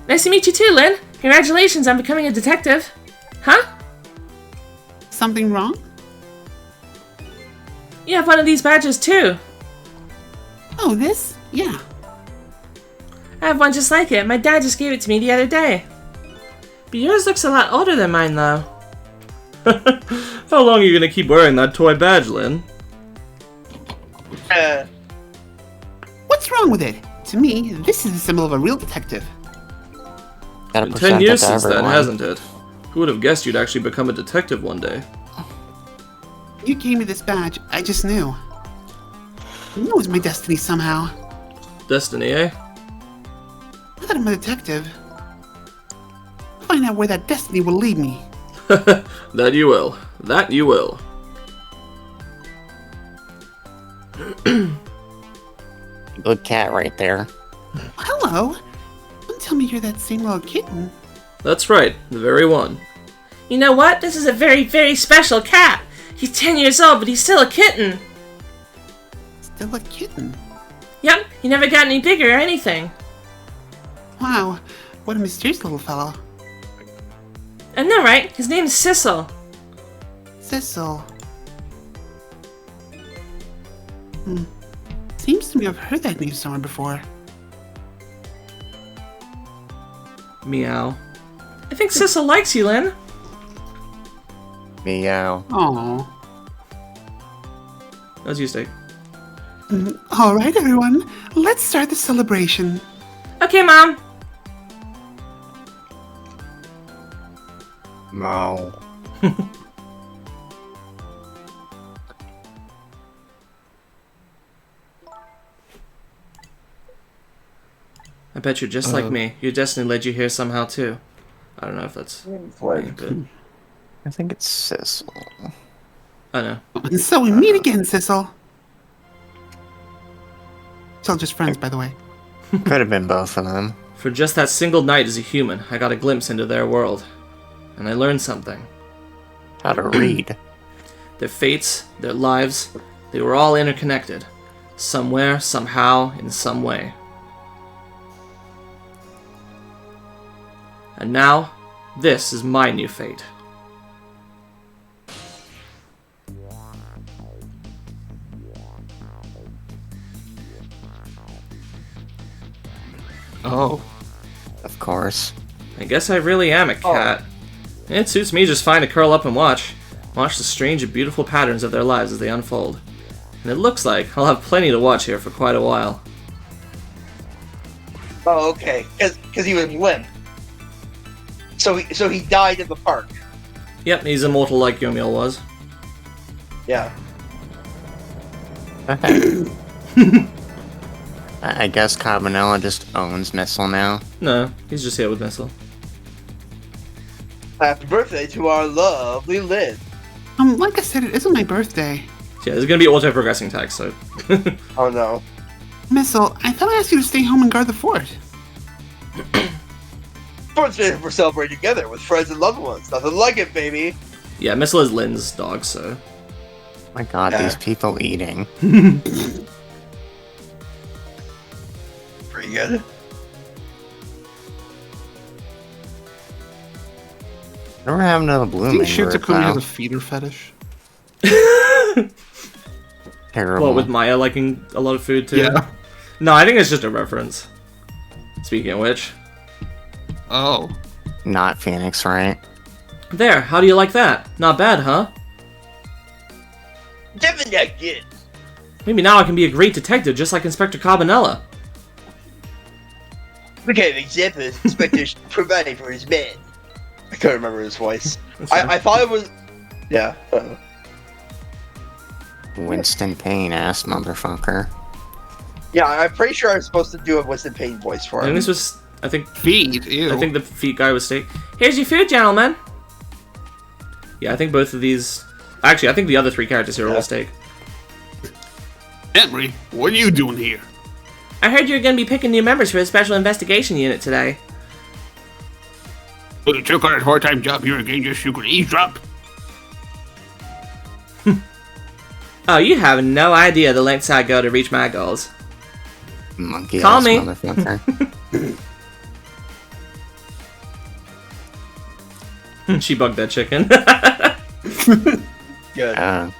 Nice to meet you too, Lynn. Congratulations on becoming a detective. Huh? Something wrong? You have one of these badges too. Oh, this? Yeah. I have one just like it. My dad just gave it to me the other day. But yours looks a lot older than mine, though. How long are you gonna keep wearing that toy badge, Lynn? What's wrong with it? To me, this is the symbol of a real detective. Gotta Been 10 present years it to since then, everyone. hasn't it? Who would have guessed you'd actually become a detective one day? You gave me this badge, I just knew. I knew it was my destiny somehow. Destiny, eh? Now that I'm a detective, I'll find out where that destiny will lead me. That you will. That you will. Good cat right there. Hello? Don't tell me you're that same little kitten. That's right, the very one. You know what? This is a very, very special cat. He's 10 years old, but he's still a kitten. Still a kitten. Yep, he never got any bigger or anything. Wow, what a mysterious little fellow. I know, right? His name's Sissel. Cecil. Seems to me I've heard that name somewhere before. Meow. I think Sissel likes you, Lynn. Meow. Aww. How's you, Steak? Alright, everyone, let's start the celebration. Okay, Mom. Meow. I bet you're just like me. Your destiny led you here somehow, too. I don't know if that's... right, but I think it's Sissel. I know. And so we meet again, Cecil. Still just friends, by the way. Could have been both of them. For just that single night as a human, I got a glimpse into their world. And I learned something. How to read. Their fates, their lives, they were all interconnected. Somewhere, somehow, in some way. And now, this is my new fate. Oh. Of course. I guess I really am a cat. It suits me just fine to curl up and watch. Watch the strange and beautiful patterns of their lives as they unfold. And it looks like I'll have plenty to watch here for quite a while. Oh, okay. Because he was limp. So he died in the park. Yep, he's immortal like Yomiel was. Yeah. I guess Cabanella just owns Missile now. No, he's just here with Missile. Happy birthday to our lovely Lynn. Like I said, it isn't my birthday. Yeah, there's gonna be auto-progressing text, so... Oh no. Missile, I thought I asked you to stay home and guard the fort. Birthday we're celebrating together with friends and loved ones. Nothing like it, baby. Yeah, Missile is Lynn's dog, so... My god, Yeah. these people eating. Pretty good. Never have another Do blooming you think bird, Shitakumi has though. a feeder fetish? Terrible. Well, with Maya liking a lot of food, too. No, I think it's just a reference. Speaking of which... Oh. Not Phoenix, right? There, how do you like that? Not bad, huh? Definitely not good. Maybe now I can be a great detective just like Inspector Cabanella. We kind of example Inspector's providing for his men. I couldn't remember his voice. I thought it was... Yeah. Winston Payne ass motherfucker. Yeah, I'm pretty sure I'm supposed to do a Winston Payne voice for I think him. this was... I think Feed, ew. the feet guy was Steak. Here's your food, gentlemen! Yeah, I think both of these... Actually, I think the other three characters here are all Steak. Emery, what are you doing here? I heard you're gonna be picking new members for a special investigation unit today. Well, you took on a part-time job here again just so you could eavesdrop? Oh, you have no idea the lengths I go to reach my goals. Monkey Call ass me. motherfucker. She bugged that chicken. Good. I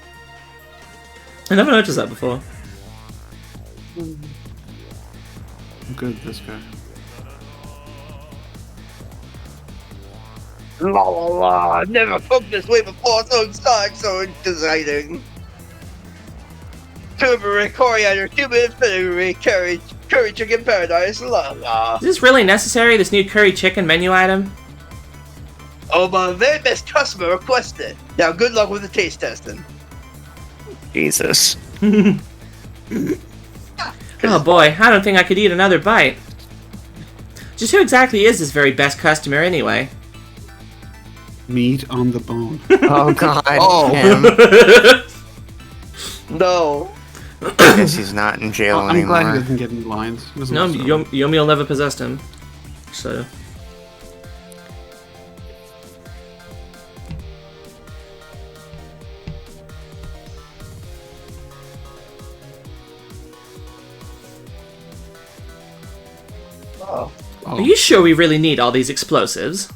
never noticed that before. I'm good at this guy. La la la, I've never felt this way before, so exciting, so exciting. Turmeric, coriander, cumin, fenugreek, courage, Curry chicken paradise, la la. Is this really necessary, this new curry chicken menu item? Oh, my very best customer requested. Now, good luck with the taste testing. Jesus. Oh boy, I don't think I could eat another bite. Just who exactly is this very best customer anyway? Meat on the bone. Oh god. Oh. Him. No. I guess he's not in jail I'm glad he anymore. doesn't get any lines. He doesn't No, deserve it. Yomiel never possessed him. So... Oh. Are you sure we really need all these explosives?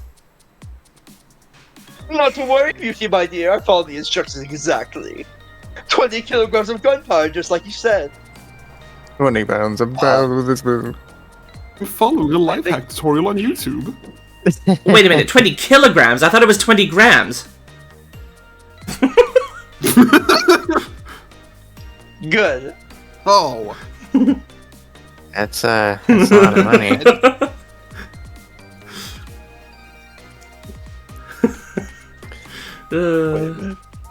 Not to worry, Beauty, my dear. I followed the instructions exactly. 20 kilograms of gunpowder, just like you said. 20 pounds of pound with this spoon. I'm following a life hack tutorial on YouTube. Wait a minute, 20 kilograms? I thought it was 20 grams. Good. Oh. That's a lot of money.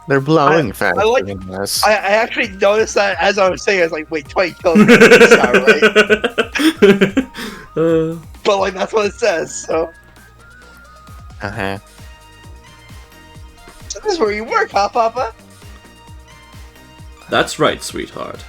They're blowing fast. I like- doing this. I actually noticed that as I was saying, I was like, wait, 20 kilograms doesn't sound right. But, like, that's what it says, so. Okay. So this is where you work, huh, Papa? That's right, sweetheart.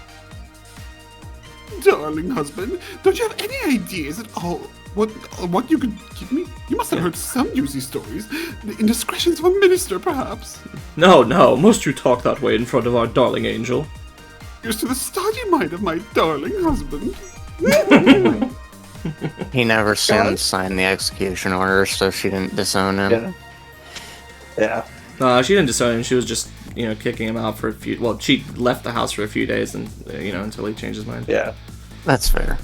Darling husband, don't you have any ideas at all what you could give me? You must have heard some juicy stories. The indiscretions of a minister, perhaps. No, most you talk that way in front of our darling angel. Here's to the stodgy mind of my darling husband. He never soon signed the execution order, so she didn't disown him. Yeah. She didn't disown him, she was just, kicking him out for a few... Well, she left the house for a few days and, until he changed his mind. Yeah. That's fair.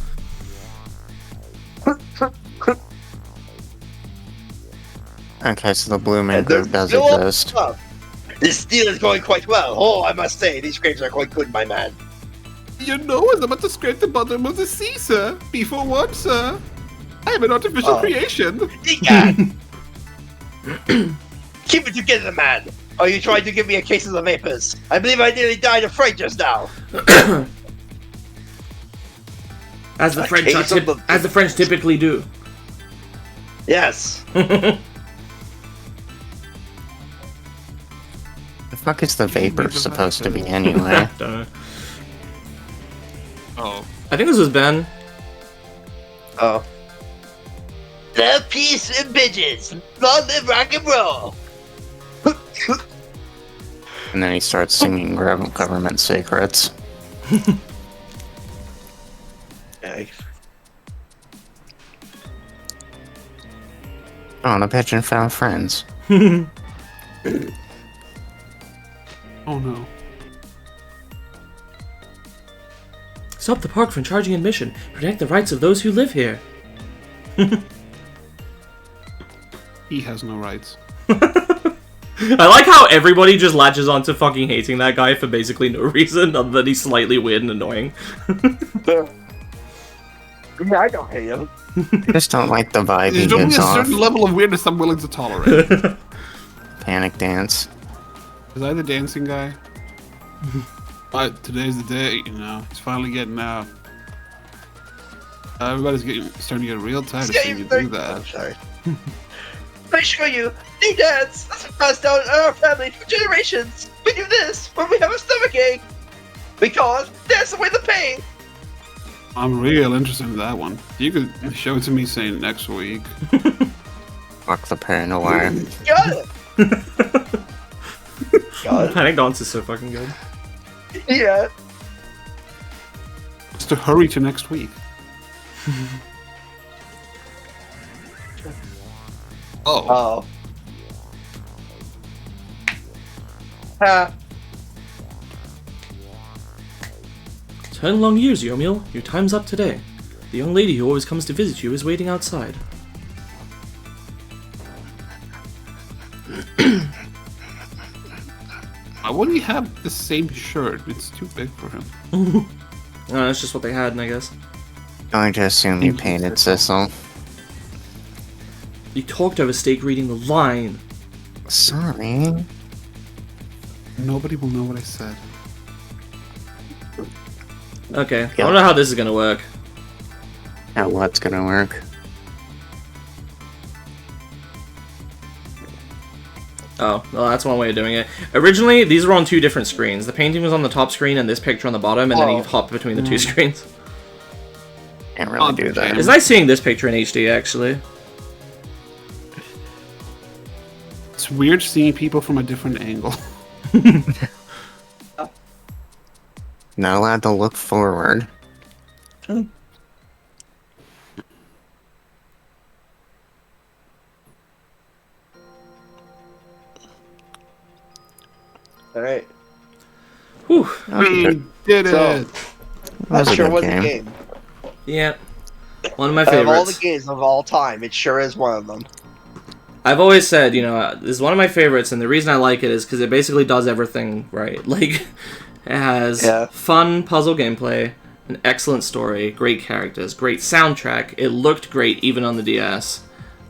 Okay, so the Blue Man Group does exist. This deal is going quite well. Oh, I must say, these grapes are quite good, my man. You know, I'm about to scrape the bottom of the sea, sir. Before what, sir? I am an artificial creation. Egad! Keep it together, man. Are you trying to give me a case of the vapors? I believe I nearly died of fright just now. As the French typically do. Yes. The fuck is the vapor supposed to be anyway? Don't know. Oh. I think this was Ben. Oh. The peace and bitches. Long live rock and roll. And then he starts singing government secrets. Oh, the pigeon found friends. Oh no. Stop the park from charging admission. Protect the rights of those who live here. He has no rights. I like how everybody just latches onto fucking hating that guy for basically no reason other than he's slightly weird and annoying. Yeah, I don't hate him. I just don't like the vibe he There's only gives a off. certain level of weirdness I'm willing to tolerate. Panic dance. Was I the dancing guy? But today's the day, It's finally getting out. Everybody's starting to get real tired of seeing you do that. I'm sorry. Let me show you. New dance. This is passed down in our family for generations. We do this when we have a stomachache. Because dance away the pain. I'm real interested in that one. You could show it to me, say, next week. Fuck the paranoia. Got it. Got it. Panic Dance is so fucking good. Yeah. Just to hurry to next week. Oh. Ha. 10 long years, Yomiel. Your time's up today. The young lady who always comes to visit you is waiting outside. Why wouldn't he have the same shirt? It's too big for him. That's just what they had, I guess. going to assume you painted Sissel. You talked over steak reading the line. Sorry. Nobody will know what I said. Okay, I don't know how this is gonna work. How what's gonna work? Oh, well, that's one way of doing it. Originally, these were on two different screens. The painting was on the top screen and this picture on the bottom, and then you hopped between the two screens. Can't really do that. It's nice seeing this picture in HD, actually. It's weird seeing people from a different angle. Not allowed to look forward. Alright. Whew. We did it! So, That was that a sure good was game. a game. Yeah. One of my Out of all the favorites. games of all time, it sure is one of them. I've always said, you know, this is one of my favorites, and the reason I like it is because it basically does everything right. Like, it has fun puzzle gameplay, an excellent story, great characters, great soundtrack. It looked great even on the DS.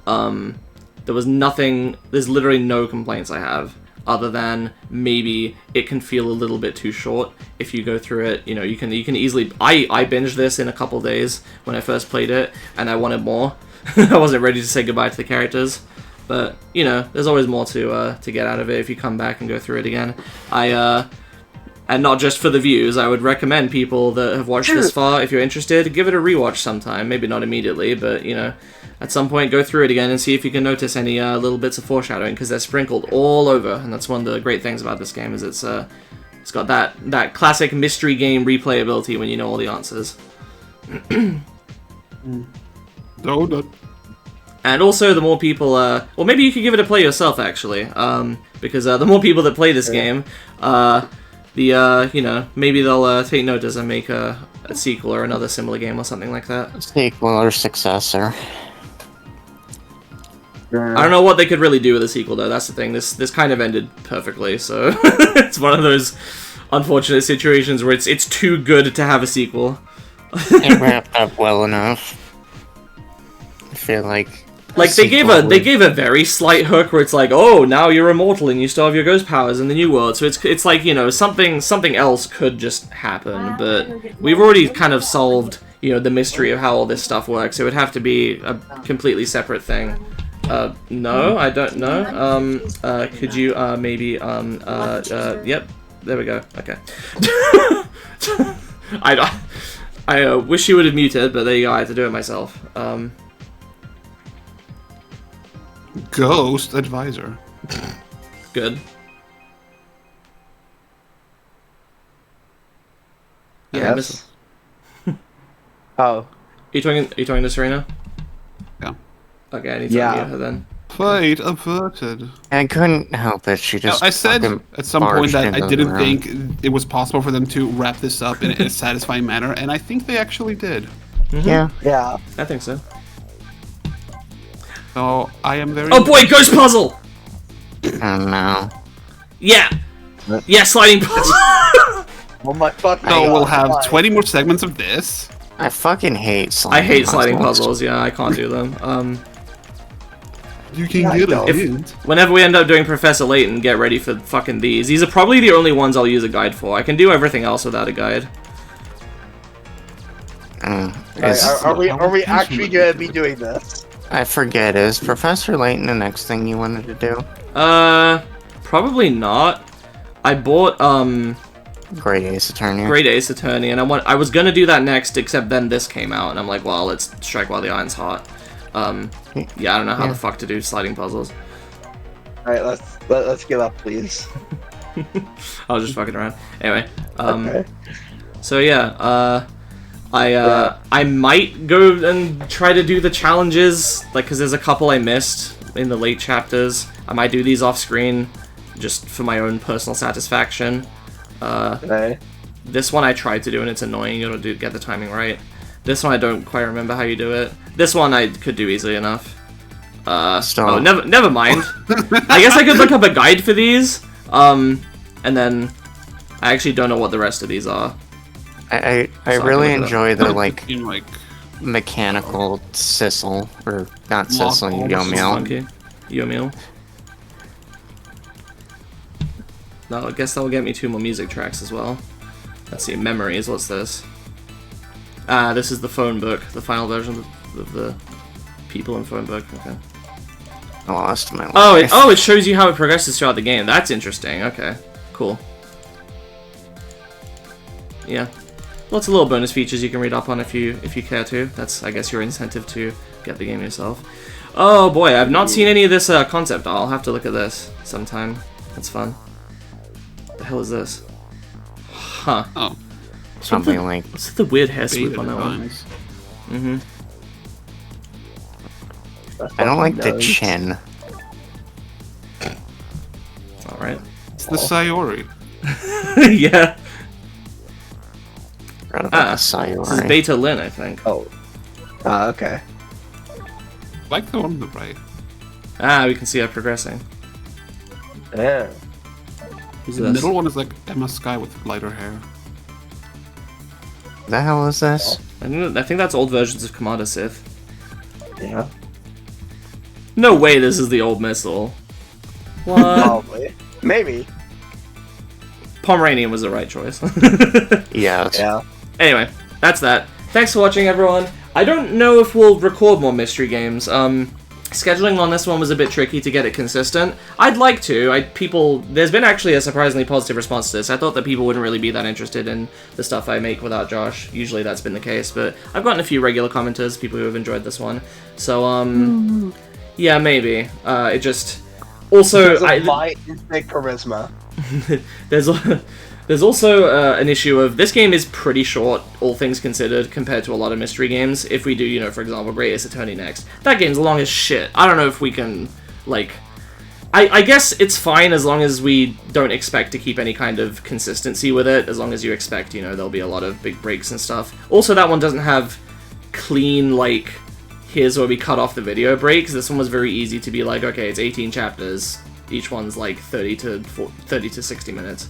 There was nothing, there's literally no complaints I have, other than maybe it can feel a little bit too short if you go through it. You know, you can easily, I binged this in a couple days when I first played it, and I wanted more. I wasn't ready to say goodbye to the characters. But, you know, there's always more to get out of it if you come back and go through it again. And not just for the views, I would recommend people that have watched this far, if you're interested, give it a rewatch sometime. Maybe not immediately, but, you know, at some point go through it again and see if you can notice any little bits of foreshadowing, because they're sprinkled all over, and that's one of the great things about this game, is it's got that classic mystery game replayability when you know all the answers. Donut. And also, the more people, well, maybe you could give it a play yourself, actually, because the more people that play this game, you know, maybe they'll take notice and make a sequel or another similar game or something like that. Sequel or successor. I don't know what they could really do with a sequel, though. That's the thing. This kind of ended perfectly, so it's one of those unfortunate situations where it's too good to have a sequel. It wrapped up well enough. I feel like they gave a very slight hook where it's like, oh, now you're immortal and you still have your ghost powers in the new world. So it's like, you know, something else could just happen, but we've already kind of solved, you know, the mystery of how all this stuff works. It would have to be a completely separate thing. No, I don't know. Could you maybe yep, there we go. Okay. I wish you would have muted, but there you go. I had to do it myself. Ghost advisor. Good. Yeah, I miss him. Oh. Are you talking to Serena? Yeah. Okay, I need to mute her then. Fight averted. I couldn't help it. She just. I said fucking at some point barged that into I the didn't room. think it was possible for them to wrap this up in a satisfying manner, and I think they actually did. Yeah. Yeah. I think so. So I am very. Oh boy, ghost puzzle! Oh no. Yeah! Yeah, sliding puzzle! Oh my fucking So God, we'll have why? 20 more segments of this. I fucking hate sliding I hate sliding puzzles. puzzles, yeah, I can't do them. You can Yeah, get I a know. hint. Whenever we end up doing Professor Layton, get ready for fucking these. These are probably the only ones I'll use a guide for. I can do everything else without a guide. Is- Are we actually gonna be doing this? I forget, is Professor Layton the next thing you wanted to do? Probably not. I bought, Great Ace Attorney. Great Ace Attorney, and I was gonna do that next, except then this came out, and I'm like, well, let's strike while the iron's hot. Yeah, I don't know how the fuck to do sliding puzzles. Alright, let's give up, please. I was just fucking around. Anyway, Okay. so yeah, I might go and try to do the challenges, like, because there's a couple I missed in the late chapters. I might do these off screen, just for my own personal satisfaction. Okay. This one I tried to do, and it's annoying. You don't get the timing right. This one I don't quite remember how you do it. This one I could do easily enough. Stop. Oh, never mind. I guess I could look up a guide for these. And then I actually don't know what the rest of these are. I So really I can look it enjoy the like In like mechanical Sissel, or not Sissel, Lock Yomiel. Monkey. Yomiel. No, I guess that'll get me 2 more music tracks as well. Let's see, memories, what's this? Ah, this is the phone book, the final version of the people in phone book, okay. I lost my life. Oh, it shows you how it progresses throughout the game. That's interesting, okay. Cool. Yeah. Lots of little bonus features you can read up on if you care to. That's, I guess, your incentive to get the game yourself. Oh boy, I've not seen any of this concept art. I'll have to look at this sometime. That's fun. What the hell is this? Huh. Oh. Something like... What's the weird hair sweep Beta on that one? designs. Mm-hmm. I don't like the chin. Alright. It's the Sayori. Yeah. Forgot about the This is Sayori. Beta Lin, I think. Oh. Okay. I like the one on the right. Ah, we can see her progressing. Yeah. Who's The this? middle one is like Emma Sky with lighter hair. The hell is this? I think that's old versions of Commander Sith. Yeah. No way this is the old missile. What? Probably. Maybe. Pomeranian was the right choice. Yeah. Yeah. Anyway, that's that. Thanks for watching, everyone. I don't know if we'll record more mystery games. Scheduling on this one was a bit tricky to get it consistent. I'd like to. There's been actually a surprisingly positive response to this. I thought that people wouldn't really be that interested in the stuff I make without Josh. Usually that's been the case, but I've gotten a few regular commenters, people who have enjoyed this one. So, yeah, maybe. It just... Also, My instinct charisma. There's also an issue of this game is pretty short, all things considered, compared to a lot of mystery games. If we do, for example, Great Ace Attorney next, that game's long as shit. I don't know if we can, like... I guess it's fine as long as we don't expect to keep any kind of consistency with it, as long as you expect, there'll be a lot of big breaks and stuff. Also, that one doesn't have clean, like... Here's where we cut off the video breaks. This one was very easy to be like, okay, it's 18 chapters. Each one's like 30 to 60 minutes.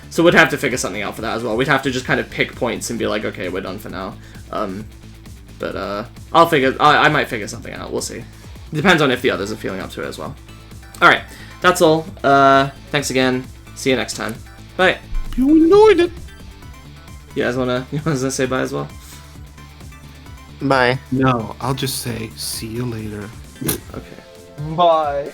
So we'd have to figure something out for that as well. We'd have to just kind of pick points and be like, okay, we're done for now. But I might figure something out. We'll see. Depends on if the others are feeling up to it as well. Alright, that's all. Thanks again. See you next time. Bye. You enjoyed it. You guys wanna say bye as well? Bye. No, I'll just say see you later. Okay. Bye.